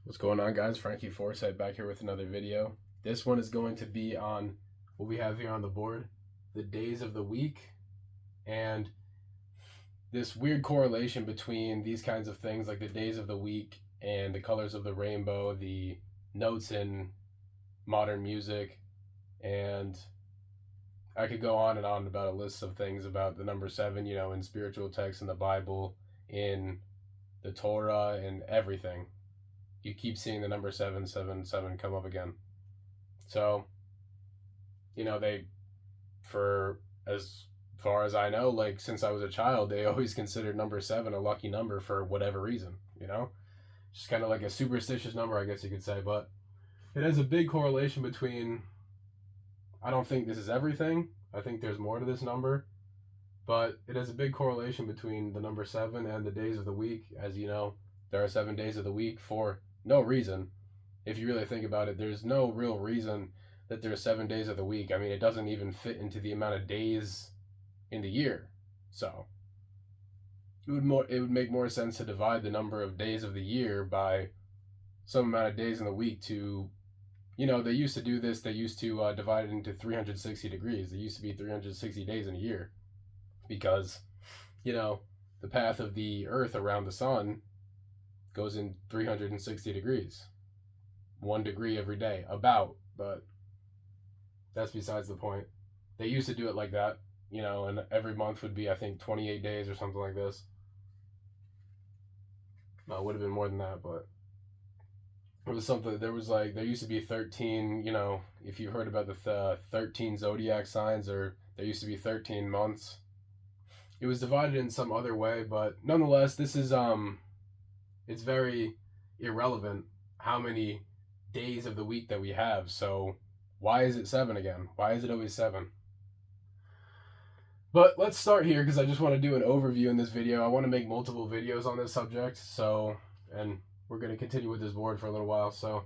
What's going on, guys? Frankie Forsyth back here with another video. This one is going to be on what we have here on the board, the days of the week, and this weird correlation between these kinds of things like the days of the week and the colors of the rainbow, the notes in modern music, and I could go on and on about a list of things about the number seven, in spiritual texts in the Bible, in the Torah, and everything. You keep seeing the number 777 come up again. So, they, for as far as I know, like since I was a child, they always considered number seven a lucky number for whatever reason, Just kind of like a superstitious number, I guess you could say. But it has a big correlation between, I don't think this is everything. I think there's more to this number. But it has a big correlation between the number seven and the days of the week. As you know, there are 7 days of the week for no reason. If you really think about it, there's no real reason that there's 7 days of the week. I mean, it doesn't even fit into the amount of days in the year. So it would make more sense to divide the number of days of the year by some amount of days in the week to, they used to do this. They used to divide it into 360 degrees. There used to be 360 days in a year because, the path of the earth around the sun goes in 360 degrees. 1 degree every day, but that's besides the point. They used to do it like that, and every month would be, I think, 28 days or something like this. No, it would have been more than that, but it was something. There used to be 13, if you heard about the 13 zodiac signs, or there used to be 13 months. It was divided in some other way, but nonetheless, this is, it's very irrelevant how many days of the week that we have. So why is it 7 again? Why is it always 7? But let's start here because I just want to do an overview in this video. I want to make multiple videos on this subject. And we're going to continue with this board for a little while. So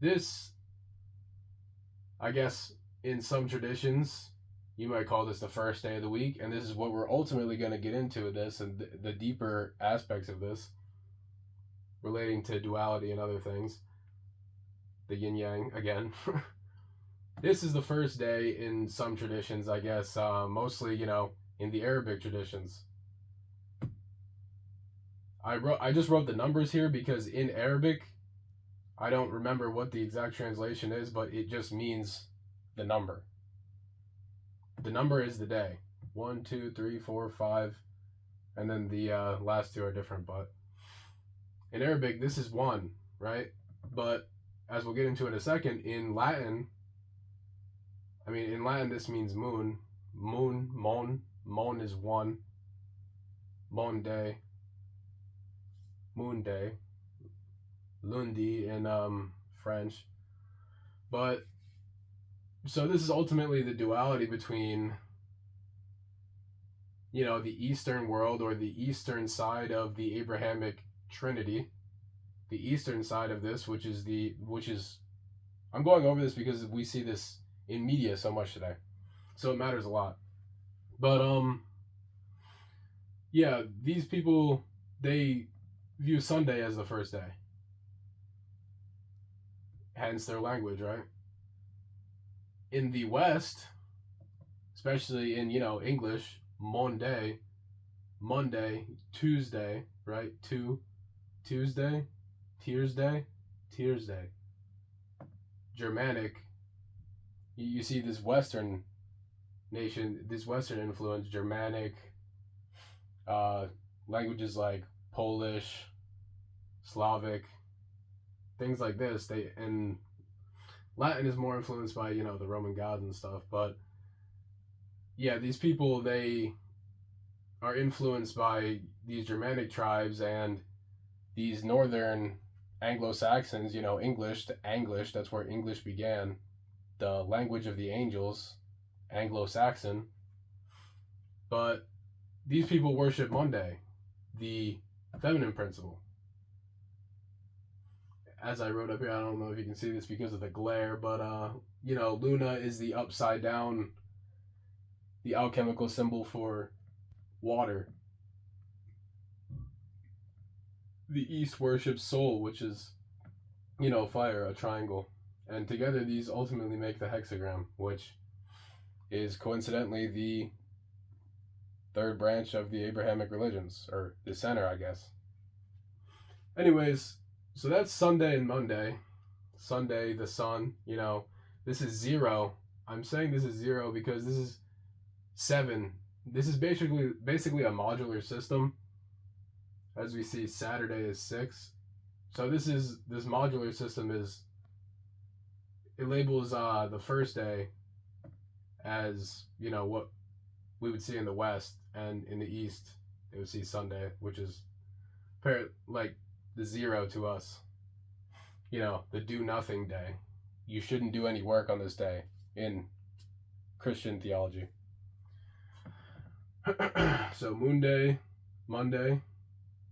this, I guess, in some traditions, you might call this the first day of the week. And this is what we're ultimately going to get into with this and the deeper aspects of this relating to duality and other things. The yin yang again. This is the first day in some traditions, I guess, mostly, in the Arabic traditions. I just wrote the numbers here because in Arabic, I don't remember what the exact translation is, but it just means the number. The number is the day. 1, 2, 3, 4, 5, and then the last two are different. But in Arabic, this is 1, right? But as we'll get into in a second, in Latin, this means moon. Mon is 1. Monde, moon day, lundi in French. But so this is ultimately the duality between, the Eastern world, or the Eastern side of the Abrahamic Trinity, the Eastern side of this, which is I'm going over this because we see this in media so much today, so it matters a lot. But yeah, these people, they view Sunday as the first day, hence their language, right? In the West, especially in English, Monday, Tuesday, right? Tuesday, Tuesday. Germanic, you see this Western nation, this Western influence, Germanic languages like Polish, Slavic, things like this. And Latin is more influenced by the Roman gods and stuff. But yeah, these people, they are influenced by these Germanic tribes and these northern Anglo-Saxons, English, that's where English began, the language of the angels, Anglo-Saxon. But these people worship Monday, the feminine principle. As I wrote up here, I don't know if you can see this because of the glare, but Luna is the upside down, the alchemical symbol for water. The east worships Sol, which is, you know, fire, a triangle. And together these ultimately make the hexagram, which is coincidentally the third branch of the Abrahamic religions, or the center, I guess. Anyways, so that's Sunday and Monday. Sunday, the sun, you know, this is 0. I'm saying this is 0 because this is 7. This is basically a modular system. As we see, Saturday is 6. So this modular system is, it labels the first day as, you know, what we would see in the West, and in the East they would see Sunday, which is like the 0 to us. You know, the do nothing day. You shouldn't do any work on this day in Christian theology. So Moon Day, Monday,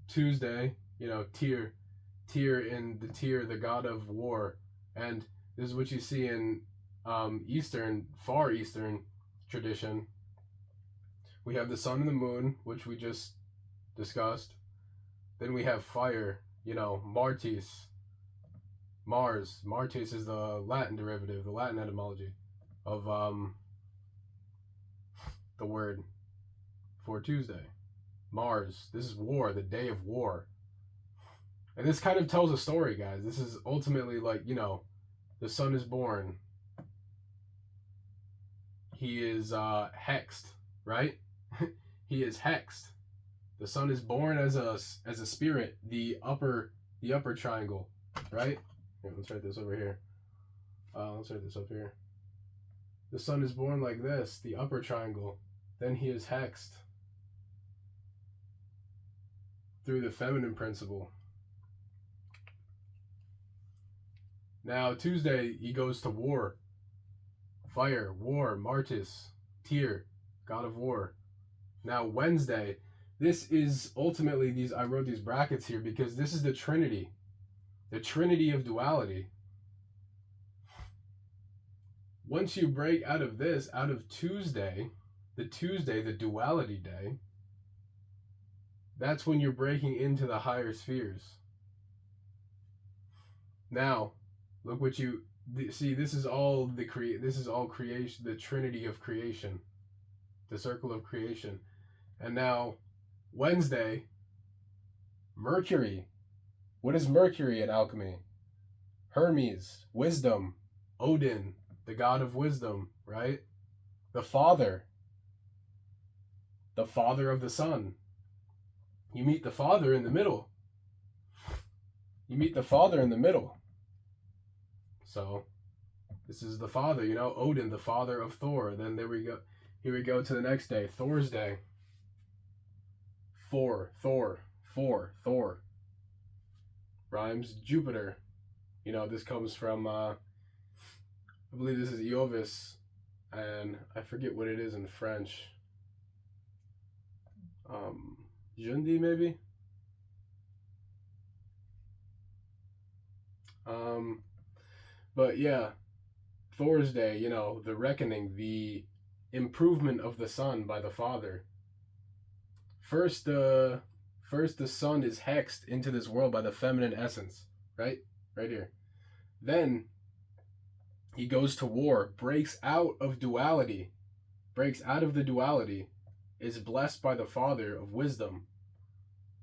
Tuesday, you know, Tyr in the Tyr, the god of war. And this is what you see in Far Eastern tradition. We have the sun and the moon, which we just discussed. Then we have fire, you know, Martis, Mars. Martis is the Latin derivative, the Latin etymology of the word for Tuesday. Mars. This is war, the day of war. And this kind of tells a story, guys. This is ultimately like, you know, the son is born. He is hexed, right? He is hexed. The son is born as a spirit, the upper triangle, right? Here, let's write this over here. Let's write this up here. The son is born like this, the upper triangle. Then he is hexed through the feminine principle. Now Tuesday he goes to war. Fire, war, Martis, Tyr, god of war. Now Wednesday, this is ultimately I wrote these brackets here because this is the Trinity. The Trinity of duality. Once you break out of this, out of Tuesday, the duality day, that's when you're breaking into the higher spheres. Now, look what you see. This is all creation, the Trinity of creation, the circle of creation. And now, Wednesday, Mercury. What is Mercury in alchemy? Hermes, wisdom, Odin, the god of wisdom, right? The father of the sun. You meet the father in the middle. So, this is the father, you know, Odin, the father of Thor. Then there we go. Here we go to the next day, Thor's day. Thor. Rhymes Jupiter. You know, this comes from, I believe this is Iovis, and I forget what it is in French. Jundi, maybe? But yeah, Thor's day, you know, the reckoning, the improvement of the sun by the father. First the sun is hexed into this world by the feminine essence, right? Right here. Then he goes to war, breaks out of the duality, is blessed by the father of wisdom.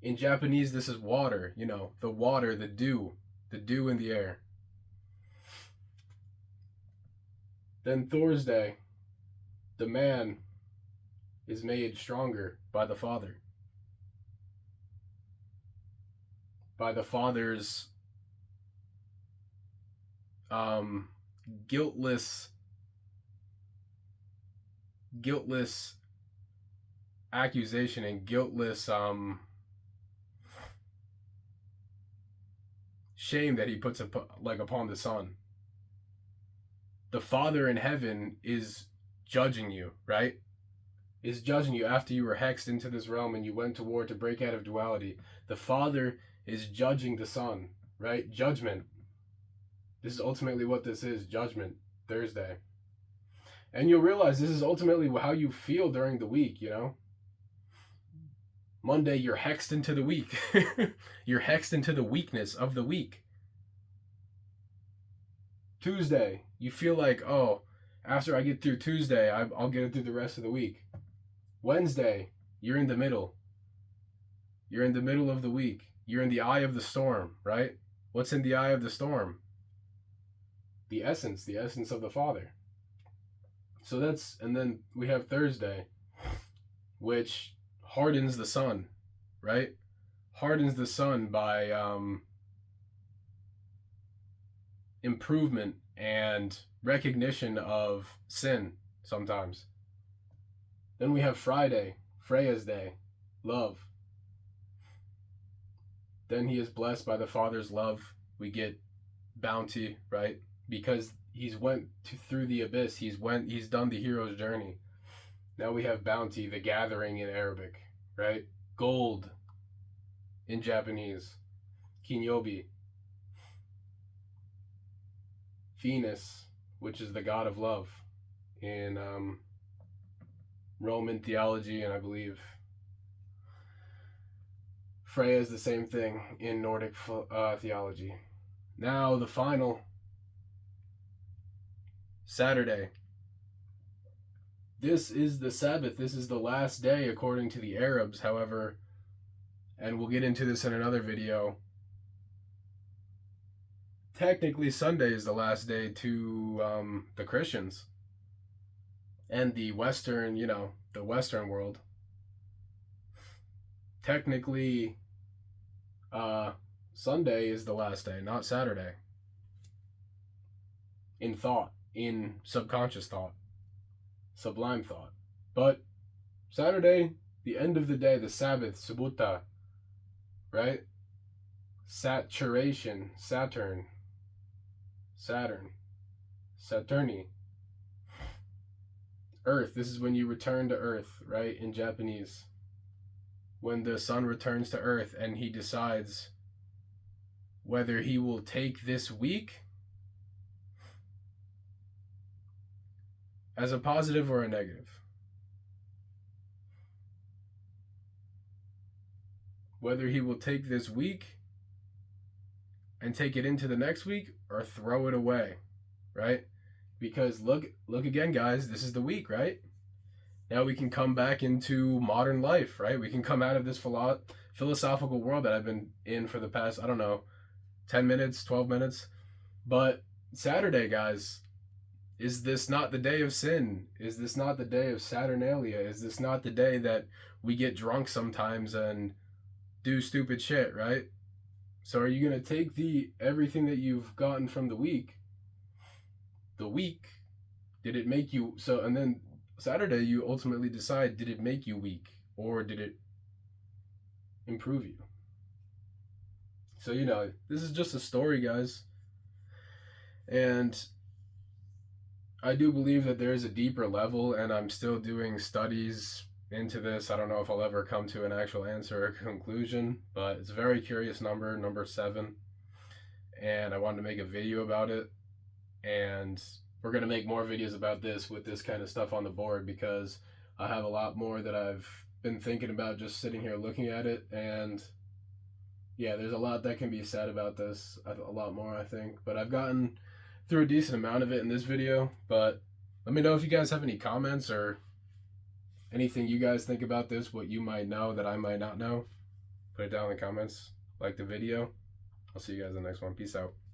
In Japanese, this is water, you know, the water, the dew in the air. Then Thor's day, the man is made stronger by the father. By the father's guiltless accusation and guiltless shame that he puts upon the son. The Father in heaven is judging you, right? Is judging you after you were hexed into this realm and you went to war to break out of duality. The Father is judging the Son, right? Judgment. This is ultimately what this is, judgment, Thursday. And you'll realize this is ultimately how you feel during the week, you know? Monday, you're hexed into the week. You're hexed into the weakness of the week. Tuesday, you feel like, oh, after I get through Tuesday, I'll get it through the rest of the week. Wednesday, you're in the middle. You're in the middle of the week. You're in the eye of the storm, right? What's in the eye of the storm? The essence of the Father. So that's, and then we have Thursday, which hardens the sun, right? Hardens the sun by improvement and recognition of sin sometimes. Then we have Friday, Freya's day, love. Then he is blessed by the Father's love. We get bounty, right? Because he's went through the abyss. He's done the hero's journey. Now we have bounty, the gathering in Arabic, right? Gold in Japanese. Kinyobi. Venus, which is the god of love in Roman theology, and I believe Freya is the same thing in Nordic theology. Now the final, Saturday. This is the Sabbath. This is the last day according to the Arabs, however, and we'll get into this in another video. Technically, Sunday is the last day to the Christians and the Western, the Western world. Technically, Sunday is the last day, not Saturday. In thought, in subconscious thought, sublime thought. But Saturday, the end of the day, the Sabbath, Subuta, right? Saturation, Saturni. Earth, this is when you return to Earth, right? In Japanese. When the sun returns to Earth and he decides whether he will take this week as a positive or a negative. Whether he will take this week and take it into the next week or throw it away, right? Because look again, guys, this is the week, right? Now we can come back into modern life, right? We can come out of this philosophical world that I've been in for the past, 10 minutes, 12 minutes. But Saturday, guys, is this not the day of sin? Is this not the day of Saturnalia? Is this not the day that we get drunk sometimes and do stupid shit, right? So are you going to take everything that you've gotten from the week, did it make you, and then Saturday you ultimately decide, did it make you weak or did it improve you? So, this is just a story, guys. And I do believe that there is a deeper level, and I'm still doing studies into this. I don't know if I'll ever come to an actual answer or conclusion, but it's a very curious number 7. And I wanted to make a video about it. And we're going to make more videos about this with this kind of stuff on the board, because I have a lot more that I've been thinking about just sitting here looking at it. And yeah, there's a lot that can be said about this, a lot more, I think. But I've gotten through a decent amount of it in this video. But let me know if you guys have any comments or anything you guys think about this, what you might know that I might not know. Put it down in the comments. Like the video. I'll see you guys in the next one. Peace out.